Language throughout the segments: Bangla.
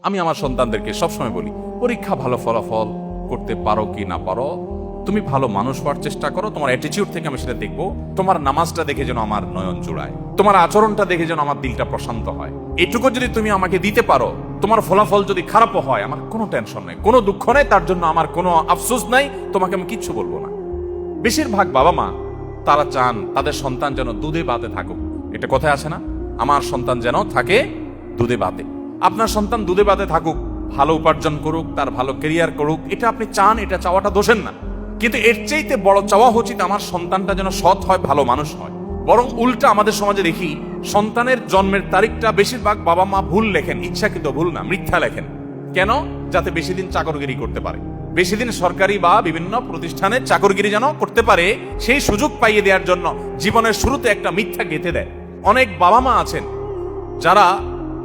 আমি আমার সন্তানদেরকে সবসময় বলি, পরীক্ষা ভালো ফলাফল করতে পারো কি না পারো, তুমি ভালো মানুষ হওয়ার চেষ্টা করো। তোমার অ্যাটিটিউড থেকে আমি সেটা দেখবো। তোমার নামাজটা দেখে যেন আমার নয়ন জুড়ায়, তোমার আচরণটা দেখে যেন আমার দিলটা প্রশান্ত হয়। এটুকু যদি তুমি আমাকে দিতে পারো, তোমার ফলাফল যদি খারাপও হয়, আমার কোনো টেনশন নেই, কোনো দুঃখ নেই, তার জন্য আমার কোনো আফসোস নাই, তোমাকে আমি কিচ্ছু বলবো না। বেশিরভাগ বাবা মা তারা চান তাদের সন্তান যেন দুধে ভাতে থাকুক। এটা কথায় আছে না, আমার সন্তান যেন থাকে দুধে ভাতে। আপনার সন্তান দুধে ভাতে থাকুক, ভালো উপার্জন করুক, তার ভালো কেরিয়ার করুক, এটা আপনি চান, এটা চাওয়াটা দোষের না। কিন্তু এর চাইতে বড় চাওয়া উচিত আমার সন্তানটা যেন সৎ হয়, ভালো মানুষ হয়। বরং উল্টা আমাদের সমাজে দেখি সন্তানের জন্মের তারিখটা বেশিরভাগ বাবা মা ভুল লেখেন, ইচ্ছাকৃত ভুল না, মিথ্যা লেখেন। কেন? যাতে বেশি দিন চাকরগিরি করতে পারে, বেশি দিন সরকারি বা বিভিন্ন প্রতিষ্ঠানে চাকরগিরি যেন করতে পারে, সেই সুযোগ পাইয়ে দেওয়ার জন্য জীবনের শুরুতে একটা মিথ্যা গেঁথে দেয়। অনেক বাবা মা আছেন যারা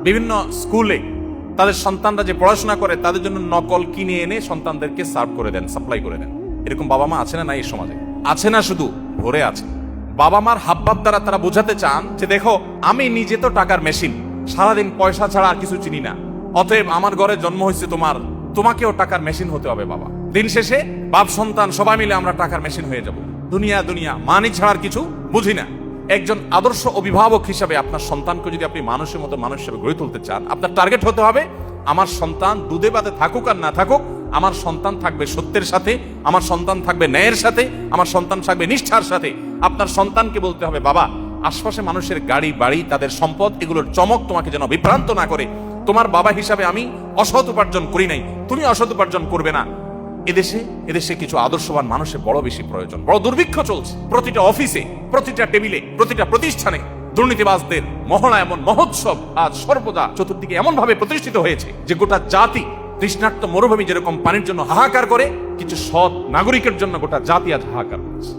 বিভিন্ন স্কুলে তাদের সন্তানরা যে পড়াশোনা করে তাদের জন্য নকল কিনে এনে সন্তানদেরকে সার্ভ করে দেন, সাপ্লাই করে দেন। এরকম বাবা মা আছে না? নাই এই সমাজে আছে না? শুধু ভরে আছে। বাবা মার হাবভাব দ্বারা তারা বোঝাতে চান যে দেখো, আমি নিজে তো টাকার মেশিন, সারাদিন পয়সা ছাড়া আর কিছু চিনি না, অতএব আমার ঘরে জন্ম হয়েছে তোমাকেও টাকার মেশিন হতে হবে বাবা। দিন শেষে বাপ সন্তান সবাই মিলে আমরা টাকার মেশিন হয়ে যাব। দুনিয়া মানি ছাড়ার কিছু বুঝি না। একজন আদর্শ অভিভাবক হিসাবে আপনার সন্তানকে যদি আপনি মানুষের মতো মানুষ হিসেবে গড়ে তুলতে চান, আপনার টার্গেট হতে হবে আমার সন্তান দুধে ভাতে থাকুক আর না থাকুক, আমার সন্তান থাকবে সত্যের সাথে, আমার সন্তান থাকবে ন্যায়ের সাথে, আমার সন্তান থাকবে নিষ্ঠার সাথে। আপনার সন্তানকে বলতে হবে, বাবা, আশপাশে মানুষের গাড়ি বাড়ি তাদের সম্পদ, এগুলোর চমক তোমাকে যেন বিভ্রান্ত না করে। তোমার বাবা হিসাবে আমি অসৎ উপার্জন করি নাই, তুমি অসৎ উপার্জন করবে না। এদেশে কিছু আদর্শবান মানুষের বড় বেশি প্রয়োজন। বড় দুর্ভিক্ষ চলছে প্রতিটা অফিসে, প্রতিটা টেবিলে, প্রতিটা প্রতিষ্ঠানে। দুর্নীতিবাজদের মহড়া এমন মহোৎসব আজ সর্বদা চতুর্দিকে এমন ভাবে প্রতিষ্ঠিত হয়েছে যে গোটা জাতি তৃষ্ণার্ত মরুভূমি যেরকম পানির জন্য হাহাকার করে, কিছু সৎ নাগরিকের জন্য গোটা জাতি আজ হাহাকার করছে।